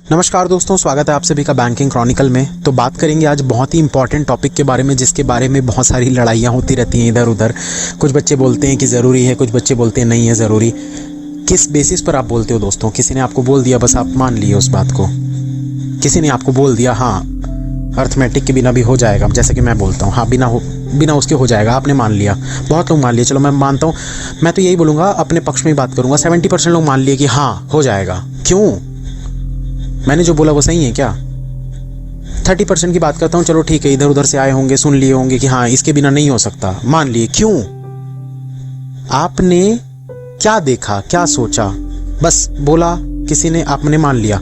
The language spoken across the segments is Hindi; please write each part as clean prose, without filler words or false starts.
नमस्कार दोस्तों, स्वागत है आप सभी का बैंकिंग क्रॉनिकल में। तो बात करेंगे आज बहुत ही इंपॉर्टेंट टॉपिक के बारे में, जिसके बारे में बहुत सारी लड़ाइयाँ होती रहती हैं इधर उधर। कुछ बच्चे बोलते हैं कि ज़रूरी है, कुछ बच्चे बोलते हैं नहीं है ज़रूरी। किस बेसिस पर आप बोलते हो दोस्तों? किसी ने आपको बोल दिया, बस आप मान लिए उस बात को। किसी ने आपको बोल दिया हाँ अर्थमेटिक के बिना भी हो जाएगा, जैसे कि मैं बोलता हूँ हाँ बिना उसके हो जाएगा, आपने मान लिया। बहुत लोग मान लिए, चलो मैं मानता हूँ। मैं तो यही बोलूँगा, अपने पक्ष में ही बात करूँगा। 70% लोग मान लिए कि हाँ हो जाएगा। क्यों? मैंने जो बोला वो सही है क्या? 30% की बात करता हूँ, चलो ठीक है, इधर उधर से आए होंगे, सुन लिए होंगे कि हाँ इसके बिना नहीं हो सकता, मान लिए। क्यों? आपने क्या देखा, क्या सोचा? बस बोला किसी ने, आपने मान लिया।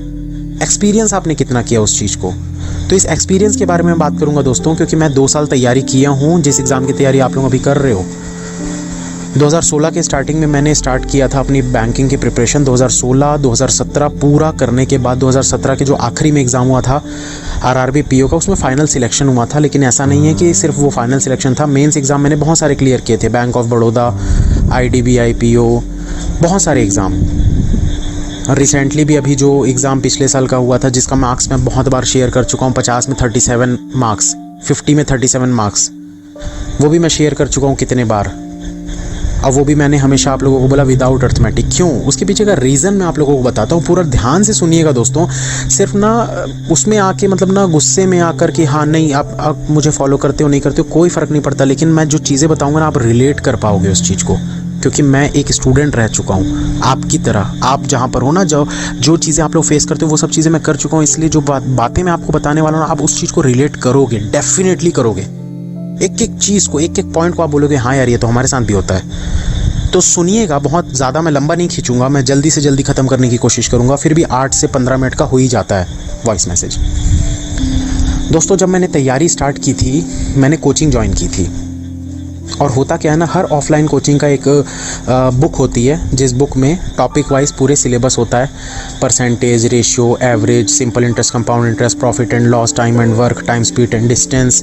एक्सपीरियंस आपने कितना किया उस चीज़ को? तो इस एक्सपीरियंस के बारे में बात करूंगा दोस्तों, क्योंकि मैं 2 साल तैयारी किया हूँ। जिस एग्ज़ाम की तैयारी आप लोग अभी कर रहे हो, 2016 के स्टार्टिंग में मैंने स्टार्ट किया था अपनी बैंकिंग की प्रिपरेशन। 2016 2017 पूरा करने के बाद 2017 के जो आखिरी में एग्ज़ाम हुआ था आरआरबी पीओ का, उसमें फाइनल सिलेक्शन हुआ था। लेकिन ऐसा नहीं है कि सिर्फ वो फाइनल सिलेक्शन था, मेंस एग्ज़ाम मैंने बहुत सारे क्लियर किए थे। Bank of Baroda, IDBI PO, बहुत सारे एग्ज़ाम। और रिसेंटली भी अभी जो एग्ज़ाम पिछले साल का हुआ था, जिसका मार्क्स मैं बहुत बार शेयर कर चुका हूँ, 50 में 37 मार्क्स, 50 में 37 मार्क्स, वो भी मैं शेयर कर चुका हूँ कितने बार। अब वो भी मैंने हमेशा आप लोगों को बोला विदाउट अर्थमेटिक। क्यों? उसके पीछे का रीज़न मैं आप लोगों को बताता हूँ, पूरा ध्यान से सुनिएगा दोस्तों। सिर्फ ना उसमें आके मतलब ना गुस्से में आकर कि हाँ नहीं आप मुझे फॉलो करते हो नहीं करते हो, कोई फ़र्क नहीं पड़ता। लेकिन मैं जो चीज़ें बताऊँगा ना, आप रिलेट कर पाओगे उस चीज़ को, क्योंकि मैं एक स्टूडेंट रह चुका हूँ आपकी तरह। आप जहाँ पर हो ना, जो चीज़ें आप लोग फेस करते हो वो सब चीज़ें मैं कर चुका हूँ। इसलिए जो बातें मैं आपको बताने वाला हूँ, आप उस चीज़ को रिलेट करोगे, डेफिनेटली करोगे। एक एक चीज़ को, एक एक पॉइंट को आप बोलोगे हाँ यार ये तो हमारे साथ भी होता है। तो सुनिएगा, बहुत ज़्यादा मैं लंबा नहीं खींचूंगा, मैं जल्दी से जल्दी ख़त्म करने की कोशिश करूँगा। फिर भी 8 से 15 मिनट का हो ही जाता है वॉइस मैसेज। दोस्तों, जब मैंने तैयारी स्टार्ट की थी, मैंने कोचिंग ज्वाइन की थी। और होता क्या है ना, हर ऑफलाइन कोचिंग का एक बुक होती है, जिस बुक में टॉपिक वाइज पूरे सिलेबस होता है। Percentage, ratio, average, simple interest, compound interest, profit and loss, time and work, time speed and distance,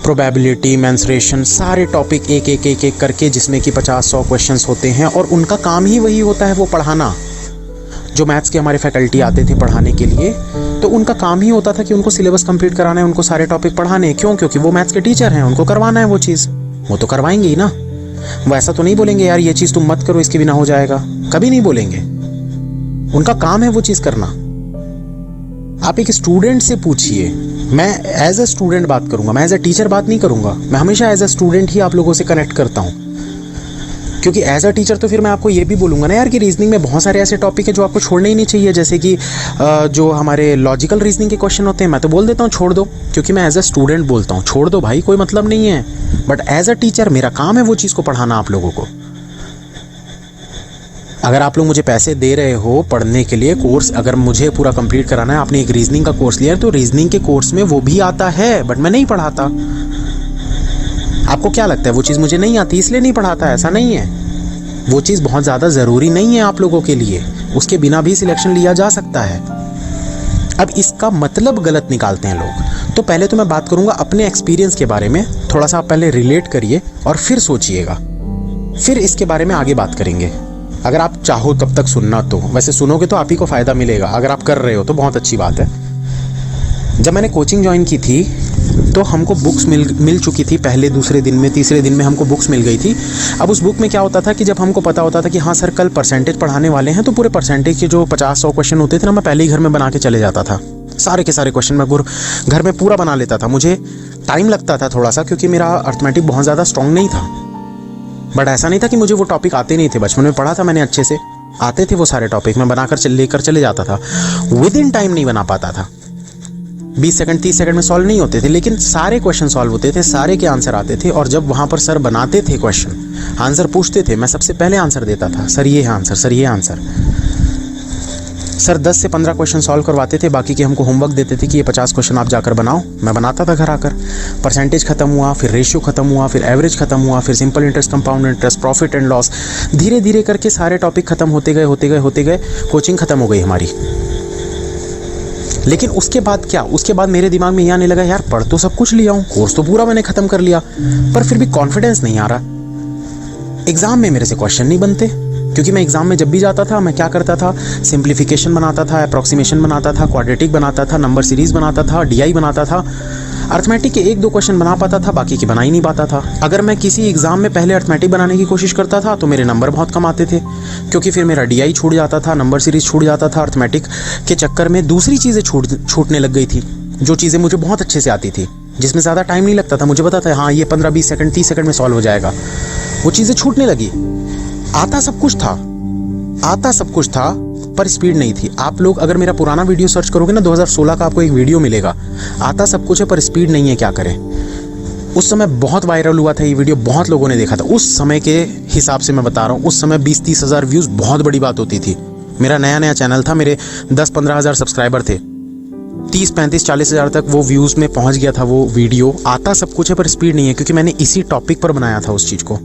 probability, mensuration, सारे टॉपिक एक एक एक एक करके, जिसमें कि 50-100 क्वेश्चंस होते हैं। और उनका काम ही वही होता है, वो पढ़ाना। जो मैथ्स के हमारे फैकल्टी आते थे पढ़ाने के लिए, तो उनका काम ही होता था कि उनको सिलेबस कंप्लीट कराना है, उनको सारे टॉपिक पढ़ाने हैं। क्यों? क्योंकि वो मैथ्स के टीचर हैं, उनको करवाना है वो चीज़। वो तो करवाएंगे ही ना। वो ऐसा तो नहीं बोलेंगे यार ये चीज़ तुम मत करो, इसके बिना हो जाएगा, कभी नहीं बोलेंगे। उनका काम है वो चीज़ करना। आप एक स्टूडेंट से पूछिए, मैं एज अ स्टूडेंट बात करूंगा, मैं एज अ टीचर बात नहीं करूंगा। मैं हमेशा एज अ स्टूडेंट ही आप लोगों से कनेक्ट करता हूं, क्योंकि एज अ टीचर तो फिर मैं आपको ये भी बोलूँगा ना यार कि रीजनिंग में बहुत सारे ऐसे टॉपिक है जो आपको छोड़ने ही नहीं चाहिए। जैसे कि जो हमारे लॉजिकल रीजनिंग के क्वेश्चन होते हैं, मैं तो बोल देता हूँ छोड़ दो, क्योंकि मैं एज अ स्टूडेंट बोलता हूँ छोड़ दो भाई, कोई मतलब नहीं है। बट एज अ टीचर मेरा काम है वो चीज़ को पढ़ाना आप लोगों को। अगर आप लोग मुझे पैसे दे रहे हो पढ़ने के लिए, कोर्स अगर मुझे पूरा कंप्लीट कराना है, आपने एक रीजनिंग का कोर्स लिया है, तो रीजनिंग के कोर्स में वो भी आता है, बट मैं नहीं पढ़ाता। आपको क्या लगता है वो चीज़ मुझे नहीं आती इसलिए नहीं पढ़ाता? ऐसा नहीं है। वो चीज़ बहुत ज़्यादा ज़रूरी नहीं है आप लोगों के लिए, उसके बिना भी सिलेक्शन लिया जा सकता है। अब इसका मतलब गलत निकालते हैं लोग। तो पहले तो मैं बात करूंगा अपने एक्सपीरियंस के बारे में, थोड़ा सा आप पहले रिलेट करिए और फिर सोचिएगा, फिर इसके बारे में आगे बात करेंगे। अगर आप चाहो तब तक सुनना, तो वैसे सुनोगे तो आप ही को फ़ायदा मिलेगा। अगर आप कर रहे हो तो बहुत अच्छी बात है। जब मैंने कोचिंग ज्वाइन की थी तो हमको बुक्स मिल चुकी थी पहले, दूसरे दिन में, तीसरे दिन में हमको बुक्स मिल गई थी। अब उस बुक में क्या होता था कि जब हमको पता होता था कि हाँ सर कल परसेंटेज पढ़ाने वाले हैं, तो पूरे परसेंटेज के जो 50-100 क्वेश्चन होते थे ना, मैं पहले ही घर में बना के चले जाता था। सारे के सारे क्वेश्चन मैं घर में पूरा बना लेता था। मुझे टाइम लगता था थोड़ा सा, क्योंकि मेरा अर्थमेटिक बहुत ज़्यादा स्ट्रॉन्ग नहीं था। बट ऐसा नहीं था कि मुझे वो टॉपिक आते नहीं थे, बचपन में पढ़ा था मैंने अच्छे से, आते थे वो सारे टॉपिक, मैं बनाकर लेकर चले जाता था। विद इन टाइम नहीं बना पाता था, 20 सेकंड 30 सेकंड में सॉल्व नहीं होते थे, लेकिन सारे क्वेश्चन सॉल्व होते थे, सारे के आंसर आते थे। और जब वहाँ पर सर बनाते थे क्वेश्चन, आंसर पूछते थे, मैं सबसे पहले आंसर देता था, सर ये है आंसर, सर ये आंसर। सर 10 से 15 क्वेश्चन सॉल्व करवाते थे, बाकी के हमको होमवर्क देते थे कि ये 50 क्वेश्चन आप जाकर बनाओ। मैं बनाता था घर आकर। परसेंटेज खत्म हुआ, फिर रेशियो खत्म हुआ, फिर एवरेज खत्म हुआ, फिर simple interest, compound interest, profit and loss, धीरे धीरे करके सारे टॉपिक खत्म होते गए, कोचिंग खत्म हो गई हमारी। लेकिन उसके बाद क्या, उसके बाद मेरे दिमाग में ये आने लगा, यार पढ़ तो सब कुछ लिया हूँ, कोर्स तो पूरा मैंने खत्म कर लिया, पर फिर भी कॉन्फिडेंस नहीं आ रहा। एग्जाम में मेरे से क्वेश्चन नहीं बनते, क्योंकि मैं एग्जाम में जब भी जाता था मैं क्या करता था, सिंप्लीफिकेशन बनाता था, अप्रॉक्सीमेशन बनाता था, क्वाड्रेटिक बनाता था, नंबर सीरीज बनाता था, डीआई बनाता था। अर्थमेटिक के 1-2 क्वेश्चन बना पाता था, बाकी के बना ही नहीं पाता था। अगर मैं किसी एग्जाम में पहले अर्थमेटिक बनाने की कोशिश करता था तो मेरे नंबर बहुत कम आते थे, क्योंकि फिर मेरा डीआई छूट जाता था, नंबर सीरीज छूट जाता था। अर्थमेटिक के चक्कर में दूसरी चीज़ें छूटने लग गई थी, जो चीज़ें मुझे बहुत अच्छे से आती थी, जिसमें ज़्यादा टाइम नहीं लगता था। मुझे पता था हाँ ये 15-20 सेकंड 30 सेकंड में सॉल्व हो जाएगा। वो चीज़ें छूटने लगी। आता सब कुछ था पर स्पीड नहीं थी। आप लोग अगर मेरा पुराना वीडियो सर्च करोगे ना, 2016 का आपको एक वीडियो मिलेगा, आता सब कुछ है पर स्पीड नहीं है, क्या करें। उस समय बहुत वायरल हुआ था ये वीडियो, बहुत लोगों ने देखा था। उस समय के हिसाब से मैं बता रहा हूँ, उस समय 20-30 हज़ार व्यूज़ बहुत बड़ी बात होती थी। मेरा नया चैनल था, मेरे 10-15 हज़ार सब्सक्राइबर थे, 30-35-40 हज़ार तक वो व्यूज़ में पहुँच गया था वो वीडियो। आता सब कुछ है पर स्पीड नहीं है, क्योंकि मैंने इसी टॉपिक पर बनाया था उस चीज़ को।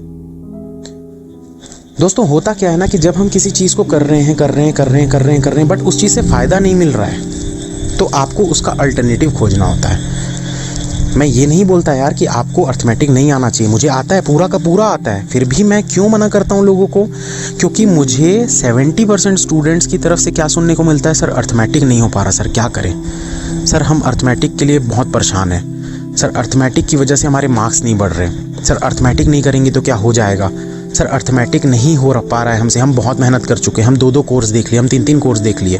दोस्तों होता क्या है ना कि जब हम किसी चीज़ को कर रहे हैं बट उस चीज़ से फ़ायदा नहीं मिल रहा है, तो आपको उसका अल्टरनेटिव खोजना होता है। मैं ये नहीं बोलता यार कि आपको अर्थमेटिक नहीं आना चाहिए, मुझे आता है, पूरा का पूरा आता है, फिर भी मैं क्यों मना करता हूँ लोगों को, क्योंकि मुझे 70% स्टूडेंट्स की तरफ से क्या सुनने को मिलता है, सर अर्थमेटिक नहीं हो पा रहा, सर क्या करें, सर हम अर्थमेटिक के लिए बहुत परेशान हैं, सर अर्थमेटिक की वजह से हमारे मार्क्स नहीं बढ़ रहे, सर अर्थमेटिक नहीं करेंगे तो क्या हो जाएगा, सर अर्थमेटिक नहीं हो पा रहा है हमसे, हम बहुत मेहनत कर चुके हैं, हम 2-2 कोर्स देख लिए, हम 3-3 कोर्स देख लिए,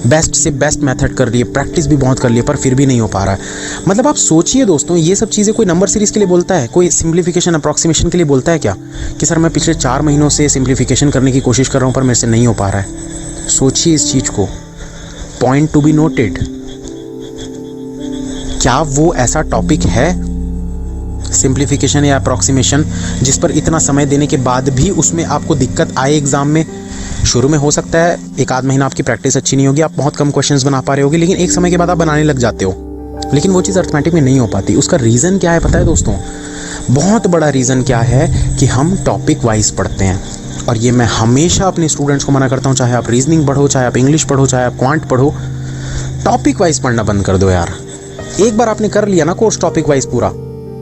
बेस्ट से बेस्ट मेथड कर लिए, प्रैक्टिस भी बहुत कर लिए, पर फिर भी नहीं हो पा रहा है। मतलब आप सोचिए दोस्तों, ये सब चीज़ें कोई नंबर सीरीज़ के लिए बोलता है, कोई सिंप्लीफिकेशन अप्रॉक्सीमेशन के लिए बोलता है क्या, कि सर मैं पिछले 4 महीनों से सिंप्लीफिकेशन करने की कोशिश कर रहा हूँ पर मेरे से नहीं हो पा रहा है। सोचिए इस चीज़ को, पॉइंट टू बी नोटेड। क्या वो ऐसा टॉपिक है सिंप्लीफिकेशन या अप्रॉक्सीमेशन जिस पर इतना समय देने के बाद भी उसमें आपको दिक्कत आए एग्जाम में? शुरू में हो सकता है 1-आध महीना आपकी प्रैक्टिस अच्छी नहीं होगी, आप बहुत कम क्वेश्चंस बना पा रहे होगे, लेकिन एक समय के बाद आप बनाने लग जाते हो, लेकिन वो चीज़ अर्थमेटिक में नहीं हो पाती। उसका रीज़न क्या है पता है दोस्तों? बहुत बड़ा रीज़न क्या है कि हम टॉपिक वाइज पढ़ते हैं, और ये मैं हमेशा अपने स्टूडेंट्स को मना करता हूँ, चाहे आप रीजनिंग पढ़ो, चाहे आप इंग्लिश पढ़ो, चाहे आप क्वांट पढ़ो, टॉपिक वाइज पढ़ना बंद कर दो यार। एक बार आपने कर लिया ना कोर्स टॉपिक वाइज पूरा,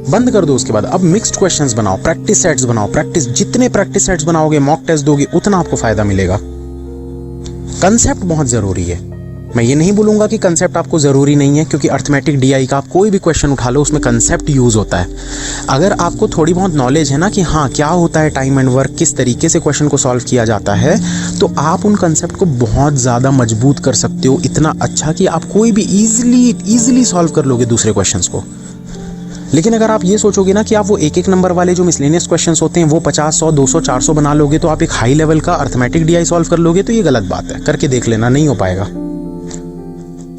बंद कर दो। उसके बाद अब मिक्स्ड क्वेश्चंस बनाओ, प्रैक्टिस सेट्स बनाओ, जितने प्रैक्टिस सेट्स बनाओगे, मॉक टेस्ट दोगे, उतना आपको फायदा मिलेगा। कंसेप्ट बहुत जरूरी है। मैं ये नहीं बोलूंगा कि कंसेप्ट आपको जरूरी नहीं है, क्योंकि अर्थमेटिक डीआई का आप कोई भी क्वेश्चन उठा लो, उसमें कंसेप्ट यूज होता है। अगर आपको थोड़ी बहुत नॉलेज है ना कि हाँ क्या होता है टाइम एंड वर्क, किस तरीके से क्वेश्चन को सॉल्व किया जाता है, तो आप उन कंसेप्ट को बहुत ज़्यादा मजबूत कर सकते हो, इतना अच्छा कि आप कोई भी ईजिली सॉल्व कर लोगे दूसरे क्वेश्चन को। लेकिन अगर आप ये सोचोगे ना कि आप वो 1-1 नंबर वाले जो मिसलेनियस क्वेश्चंस होते हैं वो 50, 100, 200, 400 बना लोगे तो आप एक हाई लेवल का अर्थमेटिक डीआई सॉल्व कर लोगे, तो ये गलत बात है। करके देख लेना, नहीं हो पाएगा।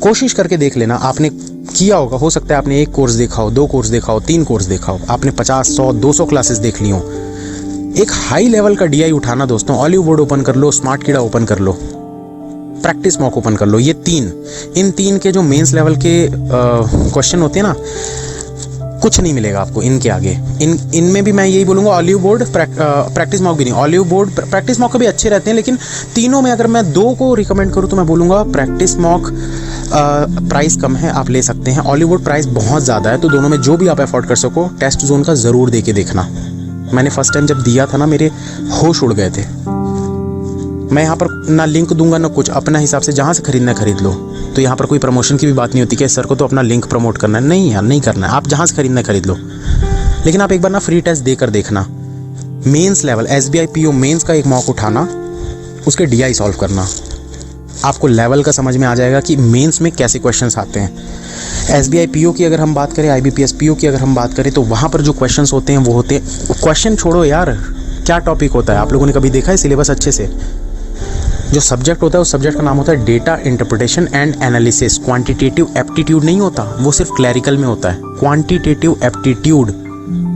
कोशिश करके देख लेना। आपने किया होगा, हो सकता है आपने 1 कोर्स देखा हो, 2 कोर्स देखा हो, 3 कोर्स देखा हो, आपने 50, 100, 200 क्लासेस देख ली हो। एक हाई लेवल का डीआई उठाना दोस्तों, ऑलिव बोर्ड ओपन कर लो, स्मार्ट कीड़ा ओपन कर लो, प्रैक्टिस मॉक ओपन कर लो, ये 3, इन 3 के जो मेंस लेवल के क्वेश्चन होते हैं ना, कुछ नहीं मिलेगा आपको इनके आगे। इनमें भी मैं यही बोलूँगा, ऑलिव बोर्ड, प्रैक्टिस मॉक भी नहीं, ऑलिव बोर्ड, प्रैक्टिस मॉक भी अच्छे रहते हैं, लेकिन तीनों में अगर मैं 2 को रिकमेंड करूँ तो मैं बोलूँगा प्रैक्टिस मॉक प्राइस कम है, आप ले सकते हैं। ऑलिव बोर्ड प्राइस बहुत ज़्यादा है, तो दोनों में जो भी आप अफोर्ड कर सको, टेस्ट जोन का ज़रूर दे के देखना। मैंने फर्स्ट टाइम जब दिया था ना, मेरे होश उड़ गए थे। मैं यहाँ पर ना लिंक दूंगा ना कुछ, अपना हिसाब से जहाँ से खरीदना खरीद लो। तो यहाँ पर कोई प्रमोशन की भी बात नहीं होती कि सर को तो अपना लिंक प्रमोट करना है, नहीं यार, नहीं करना है। आप जहाँ से खरीदना खरीद लो, लेकिन आप एक बार ना फ्री टेस्ट देकर देखना। Mains level SBI PO mains का एक मॉक उठाना, उसके डीआई सॉल्व करना, आपको लेवल का समझ में आ जाएगा कि मेंस में कैसे क्वेश्चंस आते हैं। एसबीआई पीओ की अगर हम बात करें, आईबीपीएस पीओ की अगर हम बात करें, तो वहाँ पर जो क्वेश्चंस होते हैं वो होते हैं, क्वेश्चन छोड़ो यार, क्या टॉपिक होता है, आप लोगों ने कभी देखा है सिलेबस अच्छे से? जो सब्जेक्ट होता है उस सब्जेक्ट का नाम होता है data interpretation and analysis. Quantitative aptitude नहीं होता, वो सिर्फ क्लैरिकल में होता है। क्वांटिटेटिव एप्टीट्यूड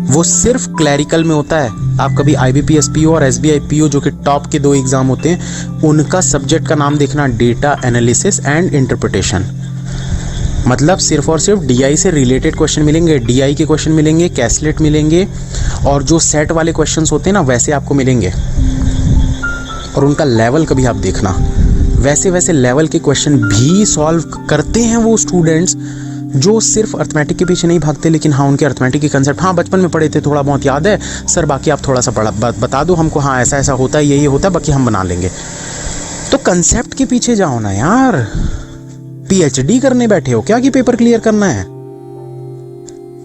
वो सिर्फ क्लैरिकल में होता है। आप कभी आईबीपीएस पीओ और एसबीआई पीओ, जो कि टॉप के 2 एग्जाम होते हैं, उनका सब्जेक्ट का नाम देखना, डेटा एनालिसिस एंड इंटरप्रिटेशन। मतलब सिर्फ और सिर्फ डीआई से रिलेटेड क्वेश्चन मिलेंगे, डीआई के क्वेश्चन मिलेंगे, कैसलेट मिलेंगे, और जो सेट वाले क्वेश्चंस होते हैं ना, वैसे आपको मिलेंगे। और उनका लेवल कभी आप देखना, वैसे लेवल के क्वेश्चन भी सॉल्व करते हैं वो स्टूडेंट्स जो सिर्फ अर्थमेटिक के पीछे नहीं भागते, लेकिन हाँ उनके अर्थमेटिक के कंसेप्ट हाँ बचपन में पढ़े थे, थोड़ा बहुत याद है सर, बाकी आप थोड़ा सा बता दो हमको, हाँ ऐसा ऐसा होता है, ये होता है, बाकी हम बना लेंगे। तो कंसेप्ट के पीछे जाओ ना यार। पीएचडी करने बैठे हो क्या कि पेपर क्लियर करना है?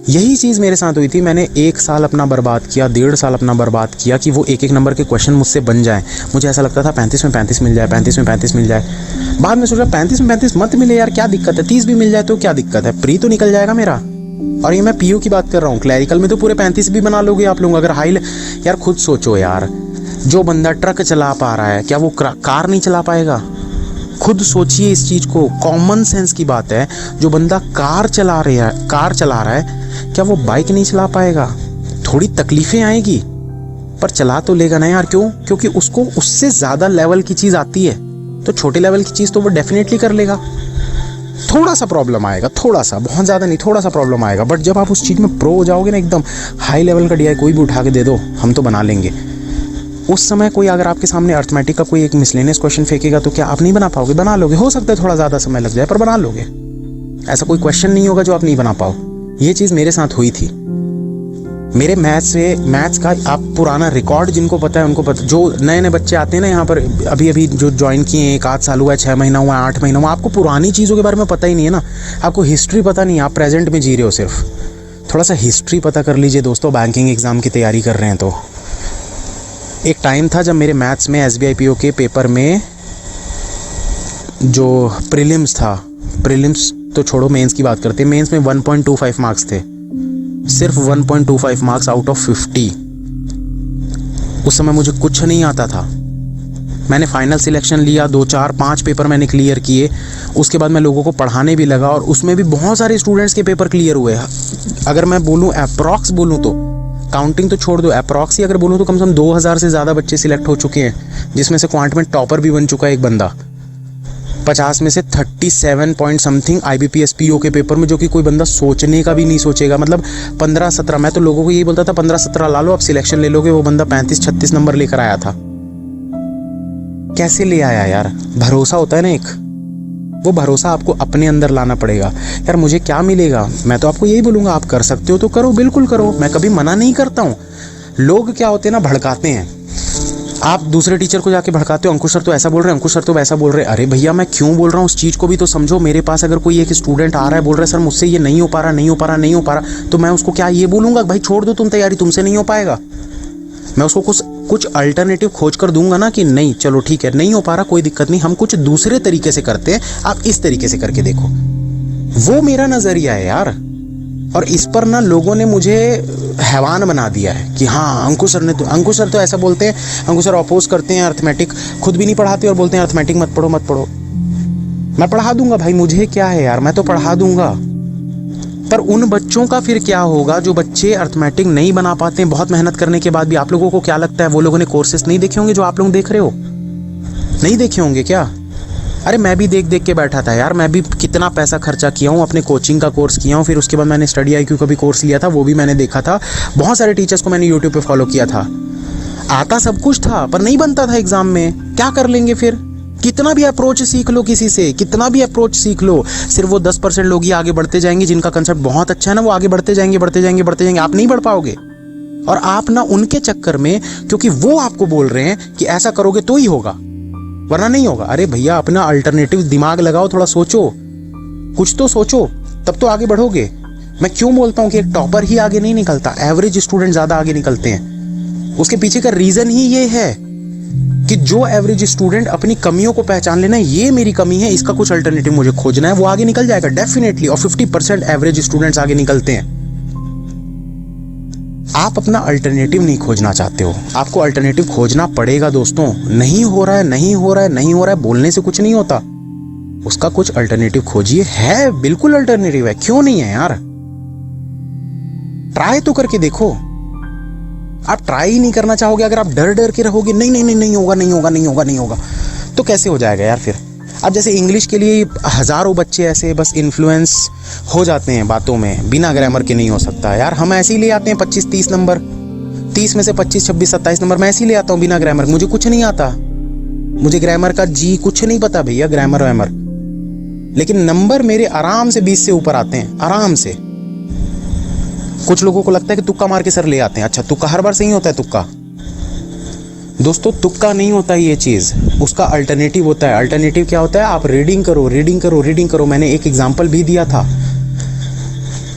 यही चीज़ मेरे साथ हुई थी। मैंने 1 साल अपना बर्बाद किया, 1.5 साल अपना बर्बाद किया कि वो एक नंबर के क्वेश्चन मुझसे बन जाए। मुझे ऐसा लगता था 35 में 35 मिल जाए, 35 में 35 मिल जाए। बाद में सोचा 35 में 35 मत मिले यार, क्या दिक्कत है, 30 भी मिल जाए तो क्या दिक्कत है, प्री तो निकल जाएगा मेरा। और ये मैं पीयू की बात कर रहा हूँ, क्लैरिकल में तो पूरे 35 भी बना लोगे आप लोग अगर हाई। यार खुद सोचो यार, जो बंदा ट्रक चला पा रहा है क्या वो कार नहीं चला पाएगा? खुद सोचिए इस चीज़ को, कॉमन सेंस की बात है। जो बंदा कार चला रहा है क्या वो बाइक नहीं चला पाएगा? थोड़ी तकलीफें आएगी पर चला तो लेगा ना यार। क्यों? क्योंकि उसको उससे ज़्यादा लेवल की चीज़ आती है, तो छोटे लेवल की चीज़ तो वो डेफिनेटली कर लेगा। थोड़ा सा प्रॉब्लम आएगा, थोड़ा सा, बहुत ज़्यादा नहीं, थोड़ा सा प्रॉब्लम आएगा, बट जब आप उस चीज़ में प्रो हो जाओगे ना, एकदम हाई लेवल का डीआई कोई भी उठा के दे दो, हम तो बना लेंगे। उस समय कोई अगर आपके सामने अर्थमेटिक का कोई एक मिसलेनियस क्वेश्चन फेंकेगा तो क्या आप नहीं बना पाओगे? बना लोगे। हो सकता है थोड़ा ज़्यादा समय लग जाए पर बना लोगे। ऐसा कोई क्वेश्चन नहीं होगा जो आप नहीं बना पाओ। ये चीज़ मेरे साथ हुई थी। मेरे मैथ्स का आप पुराना रिकॉर्ड जिनको पता है उनको पता, जो नए नए बच्चे आते हैं ना यहाँ पर अभी जो ज्वाइन किए हैं, 1 आध साल हुआ है, 6 महीना हुआ है, 8 महीना हुआ, आपको पुरानी चीज़ों के बारे में पता ही नहीं है ना, आपको हिस्ट्री पता नहीं है, आप प्रेजेंट में जी रहे हो सिर्फ। थोड़ा सा हिस्ट्री पता कर लीजिए दोस्तों, बैंकिंग एग्ज़ाम की तैयारी कर रहे हैं तो। एक टाइम था जब मेरे मैथ्स में SBI PO के पेपर में जो प्रीलिम्स था, प्रीलिम्स तो छोड़ो, मेंस की बात करते हैं, मेंस में 1.25 मार्क्स थे, सिर्फ 1.25 मार्क्स आउट ऑफ 50। उस समय मुझे कुछ नहीं आता था। मैंने फाइनल सिलेक्शन लिया, 2 4 5 पेपर मैंने क्लियर किए। उसके बाद मैं लोगों को पढ़ाने भी लगा और उसमें भी बहुत सारे स्टूडेंट्स के पेपर क्लियर हुए। अगर मैं बोलूँ अप्रॉक्स बोलूँ तो, काउंटिंग तो छोड़ दो, अप्रॉक्स ही अगर बोलूँ तो कम से कम 2000 से ज़्यादा बच्चे सिलेक्ट हो चुके हैं, जिसमें से क्वांट में टॉपर भी बन चुका है एक बंदा। 50 में से 37 पॉइंट समथिंग IBPS PO के पेपर में, जो कि कोई बंदा सोचने का भी नहीं सोचेगा। मतलब 15-17, मैं तो लोगों को यही बोलता था 15-17 ला लो, आप सिलेक्शन ले लोगे। वो बंदा 35-36 नंबर लेकर आया था। कैसे ले आया यार? भरोसा होता है ना एक, वो भरोसा आपको अपने अंदर लाना पड़ेगा। यार मुझे क्या मिलेगा? मैं तो आपको यही बोलूँगा, आप कर सकते हो तो करो, बिल्कुल करो, मैं कभी मना नहीं करता हूँ। लोग क्या होते हैं ना, भड़काते हैं। आप दूसरे टीचर को जाके भड़काते हो, अंकुश सर तो ऐसा बोल रहे हैं, अंकुश सर तो वैसा बोल रहे हैं। अरे भैया मैं क्यों बोल रहा हूँ उस चीज़ को भी तो समझो। मेरे पास अगर कोई एक स्टूडेंट आ रहा है, बोल रहा है सर मुझसे ये नहीं हो पा रहा, तो मैं उसको क्या ये बोलूँगा भाई छोड़ दो तुम तैयारी, तुमसे नहीं हो पाएगा? मैं उसको कुछ अल्टरनेटिव खोज कर दूंगा ना कि नहीं चलो ठीक है, नहीं हो पा रहा, कोई दिक्कत नहीं, हम कुछ दूसरे तरीके से करते हैं, आप इस तरीके से करके देखो। वो मेरा नज़रिया है यार। और इस पर ना लोगों ने मुझे हैवान बना दिया है कि हाँ अंकुश सर तो ऐसा बोलते हैं, अंकुश सर अपोज करते हैं अर्थमेटिक, खुद भी नहीं पढ़ाते और बोलते हैं अर्थमेटिक मत पढ़ो। मैं पढ़ा दूंगा भाई, मुझे क्या है यार, मैं तो पढ़ा दूंगा। पर उन बच्चों का फिर क्या होगा जो बच्चे अर्थमेटिक नहीं बना पाते हैं बहुत मेहनत करने के बाद भी? आप लोगों को क्या लगता है वो लोगों ने कोर्सेस नहीं देखे होंगे जो आप लोग देख रहे हो? नहीं देखे होंगे क्या? अरे मैं भी देख के बैठा था यार। मैं भी कितना पैसा खर्चा किया हूँ, अपने कोचिंग का कोर्स किया हूँ, फिर उसके बाद मैंने स्टडी IQ का भी कोर्स लिया था, वो भी मैंने देखा था। बहुत सारे टीचर्स को मैंने यूट्यूब पे फॉलो किया था। आता सब कुछ था पर नहीं बनता था एग्जाम में। क्या कर लेंगे फिर? कितना भी अप्रोच सीख लो किसी से, कितना भी अप्रोच सीख लो, सिर्फ वो 10% लोग ही आगे बढ़ते जाएंगे जिनका कंसेप्ट बहुत अच्छा है ना, वो आगे बढ़ते जाएंगे। आप नहीं बढ़ पाओगे। और आप ना उनके चक्कर में, क्योंकि वो आपको बोल रहे हैं कि ऐसा करोगे तो ही होगा वरना नहीं होगा। अरे भैया अपना अल्टरनेटिव दिमाग लगाओ, थोड़ा सोचो, कुछ तो सोचो, तब तो आगे बढ़ोगे। मैं क्यों बोलता हूँ कि एक टॉपर ही आगे नहीं निकलता, एवरेज स्टूडेंट ज्यादा आगे निकलते हैं। उसके पीछे का रीजन ही ये है कि जो एवरेज स्टूडेंट अपनी कमियों को पहचान लेना, ये मेरी कमी है, इसका कुछ अल्टरनेटिव मुझे खोजना है, वो आगे निकल जाएगा डेफिनेटली। और 50% एवरेज स्टूडेंट्स आगे निकलते हैं। आप अपना अल्टरनेटिव नहीं खोजना चाहते हो, आपको अल्टरनेटिव खोजना पड़ेगा दोस्तों। नहीं हो रहा है बोलने से कुछ नहीं होता, उसका कुछ अल्टरनेटिव खोजिए। है बिल्कुल अल्टरनेटिव है, क्यों नहीं है यार? ट्राई तो करके देखो। आप ट्राई ही नहीं करना चाहोगे, अगर आप डर के रहोगे नहीं होगा, तो कैसे हो जाएगा यार फिर? अब जैसे इंग्लिश के लिए हज़ारों बच्चे ऐसे बस इन्फ्लुएंस हो जाते हैं बातों में, बिना ग्रामर के नहीं हो सकता यार। हम ऐसे ही ले आते हैं 25-30 नंबर, 30 में से 25, 26, 27 नंबर मैं ऐसे ही ले आता हूँ बिना ग्रामर। मुझे कुछ नहीं आता, मुझे ग्रामर का जी कुछ नहीं पता भैया, ग्रामर वैमर लेकिन नंबर मेरे आराम से 20 से ऊपर आते हैं, आराम से। कुछ लोगों को लगता है कि तुक्का मार के सर ले आते हैं। अच्छा, तुक्का हर बार सही होता है? तुक्का दोस्तों, तुक्का नहीं होता ये चीज़, उसका अल्टरनेटिव होता है। अल्टरनेटिव क्या होता है? आप रीडिंग करो, रीडिंग करो, रीडिंग करो। मैंने एक एग्जाम्पल भी दिया था।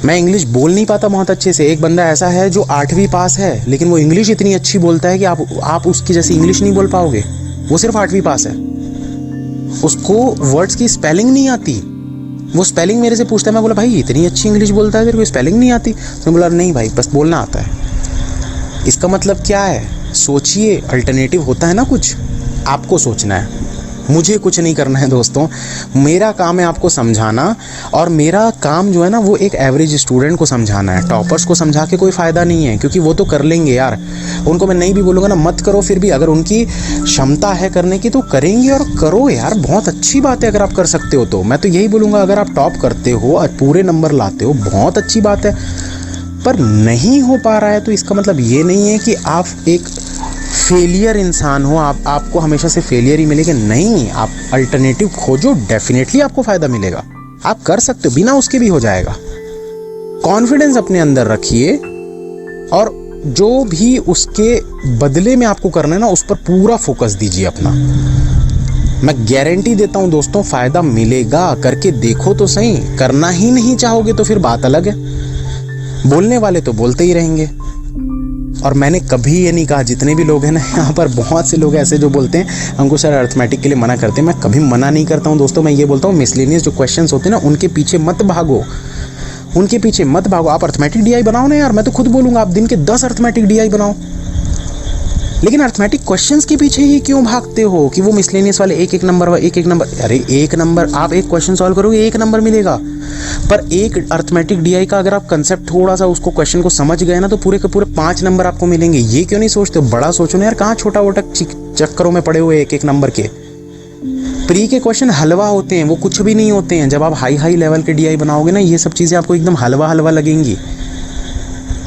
मैं इंग्लिश बोल नहीं पाता बहुत अच्छे से। एक बंदा ऐसा है जो 8वीं पास है, लेकिन वो इंग्लिश इतनी अच्छी बोलता है कि आप उसकी जैसी इंग्लिश नहीं बोल पाओगे। वो सिर्फ 8वीं पास है, उसको वर्ड्स की स्पेलिंग नहीं आती। वो स्पेलिंग मेरे से पूछता है, मैं बोला भाई इतनी अच्छी इंग्लिश बोलता है, तेरे को स्पेलिंग नहीं आती? तो बोला नहीं भाई, बस बोलना आता है। इसका मतलब क्या है? सोचिए, अल्टरनेटिव होता है ना कुछ, आपको सोचना है। मुझे कुछ नहीं करना है दोस्तों, मेरा काम है आपको समझाना। और मेरा काम जो है ना, वो एक एवरेज स्टूडेंट को समझाना है। टॉपर्स को समझा के कोई फ़ायदा नहीं है, क्योंकि वो तो कर लेंगे यार। उनको मैं नहीं भी बोलूँगा ना मत करो, फिर भी अगर उनकी क्षमता है करने की तो करेंगे। और करो यार, बहुत अच्छी बात है अगर आप कर सकते हो तो। मैं तो यही बोलूँगा, अगर आप टॉप करते हो, पूरे नंबर लाते हो, बहुत अच्छी बात है। पर नहीं हो पा रहा है तो इसका मतलब ये नहीं है कि आप एक फेलियर इंसान हो, आपको हमेशा से फेलियर ही मिलेगा। नहीं, आप अल्टरनेटिव खोजो, डेफिनेटली आपको फ़ायदा मिलेगा। आप कर सकते हो, बिना उसके भी हो जाएगा। कॉन्फिडेंस अपने अंदर रखिए, और जो भी उसके बदले में आपको करना है ना, उस पर पूरा फोकस दीजिए अपना। मैं गारंटी देता हूं दोस्तों, फ़ायदा मिलेगा। करके देखो तो सही। करना ही नहीं चाहोगे तो फिर बात अलग है। बोलने वाले तो बोलते ही रहेंगे। और मैंने कभी ये नहीं कहा, जितने भी लोग हैं ना यहाँ पर, बहुत से लोग ऐसे जो बोलते हैं हमको सर अर्थमेटिक के लिए मना करते हैं। मैं कभी मना नहीं करता हूँ दोस्तों। मैं ये बोलता हूँ मिसलेनियस जो क्वेश्चंस होते हैं ना, उनके पीछे मत भागो, उनके पीछे मत भागो। आप अर्थमेटिक डीआई बनाओ ना यार, मैं तो खुद बोलूँगा आप दिन के 10 अर्थमेटिक डीआई बनाओ। लेकिन अर्थमेटिक क्वेश्चंस के पीछे ही क्यों भागते हो कि वो मिसलेनियस वाले एक एक नंबर? अरे एक नंबर, आप एक क्वेश्चन सॉल्व करोगे 1 नंबर मिलेगा। पर एक अर्थमेटिक डीआई का अगर आप कंसेप्ट थोड़ा सा उसको क्वेश्चन को समझ गए ना, तो पूरे के पूरे 5 नंबर आपको मिलेंगे। ये क्यों नहीं सोचते? बड़ा सोचो ना यार, कहाँ छोटा वोटा चक्करों में पड़े हुए एक नंबर के। प्री के क्वेश्चन हलवा होते हैं, वो कुछ भी नहीं होते हैं। जब आप हाई लेवल के डीआई बनाओगे ना, ये सब चीज़ें आपको एकदम हलवा लगेंगी।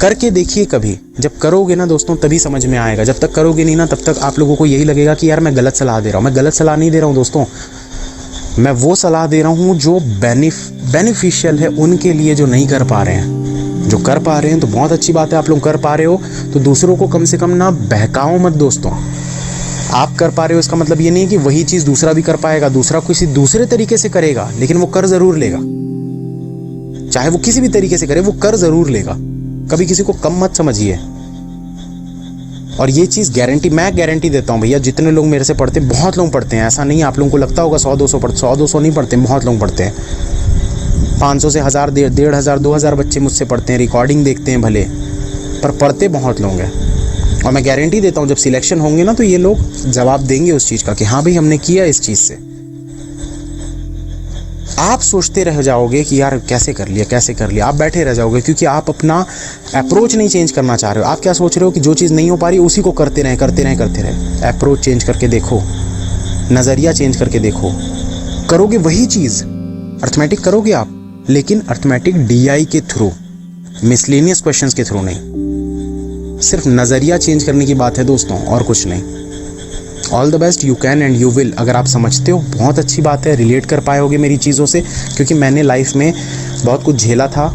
करके देखिए कभी। जब करोगे ना दोस्तों, तभी समझ में आएगा। जब तक करोगे नहीं ना, तब तक आप लोगों को यही लगेगा कि यार मैं गलत सलाह दे रहा हूँ। मैं गलत सलाह नहीं दे रहा हूँ दोस्तों, मैं वो सलाह दे रहा हूँ जो बेनिफिशियल है उनके लिए, जो नहीं कर पा रहे हैं। जो कर पा रहे हैं तो बहुत अच्छी बात है, आप लोग कर पा रहे हो तो दूसरों को कम से कम ना बहकाओ मत दोस्तों। आप कर पा रहे हो इसका मतलब ये नहीं कि वही चीज़ दूसरा भी कर पाएगा। दूसरा किसी दूसरे तरीके से करेगा, लेकिन वो कर ज़रूर लेगा। चाहे वो किसी भी तरीके से करे, वो कर ज़रूर लेगा। कभी किसी को कम मत समझिए। और ये चीज़ मैं गारंटी देता हूँ भैया, जितने लोग मेरे से पढ़ते हैं, बहुत लोग पढ़ते हैं। ऐसा नहीं, आप लोगों को लगता होगा 100-200 पढ़ते, 100-200 नहीं पढ़ते, बहुत लोग पढ़ते हैं। 500 से 1000, 1500, 2000 बच्चे मुझसे पढ़ते हैं, रिकॉर्डिंग देखते हैं भले, पर पढ़ते बहुत लोग हैं। और मैं गारंटी देता हूँ जब सिलेक्शन होंगे ना, तो ये लोग जवाब देंगे उस चीज़ का कि हाँ भाई हमने किया इस चीज़ से। आप सोचते रह जाओगे कि यार कैसे कर लिया। आप बैठे रह जाओगे, क्योंकि आप अपना अप्रोच नहीं चेंज करना चाह रहे हो। आप क्या सोच रहे हो कि जो चीज़ नहीं हो पा रही उसी को करते रहे। अप्रोच चेंज करके देखो, नज़रिया चेंज करके देखो, करोगे वही चीज़। अर्थमेटिक करोगे आप, लेकिन अर्थमेटिक डीआई के थ्रू, मिसलेनियस क्वेश्चंस के थ्रू नहीं। सिर्फ नज़रिया चेंज करने की बात है दोस्तों, और कुछ नहीं। All the best, you can and you will. अगर आप समझते हो बहुत अच्छी बात है, रिलेट कर पाए होगे मेरी चीज़ों से, क्योंकि मैंने लाइफ में बहुत कुछ झेला था।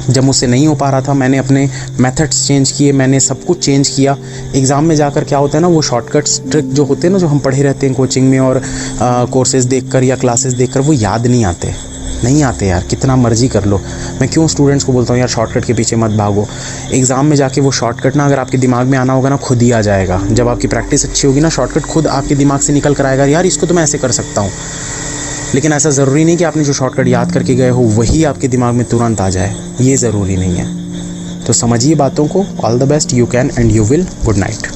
जब मुझसे नहीं हो पा रहा था, मैंने अपने मेथड्स चेंज किए, मैंने सब कुछ चेंज किया। एग्ज़ाम में जाकर क्या होता है ना, वो शॉर्टकट्स ट्रिक जो होते हैं ना, जो हम पढ़े रहते हैं कोचिंग में और कोर्सेज देखकर या क्लासेस देखकर, वो याद नहीं आते यार। कितना मर्जी कर लो, मैं क्यों स्टूडेंट्स को बोलता हूँ यार शॉर्टकट के पीछे मत भागो। एग्ज़ाम में जाके वो शॉर्टकट ना, अगर आपके दिमाग में आना होगा ना, खुद ही आ जाएगा। जब आपकी प्रैक्टिस अच्छी होगी ना, शॉर्टकट खुद आपके दिमाग से निकल कर आएगा, यार इसको तो मैं ऐसे कर सकता हूँ। लेकिन ऐसा ज़रूरी नहीं कि आपने जो शॉर्टकट याद करके गए हो वही आपके दिमाग में तुरंत आ जाए, ये ज़रूरी नहीं है। तो समझिए बातों को। All the best, you can and you will. Good night.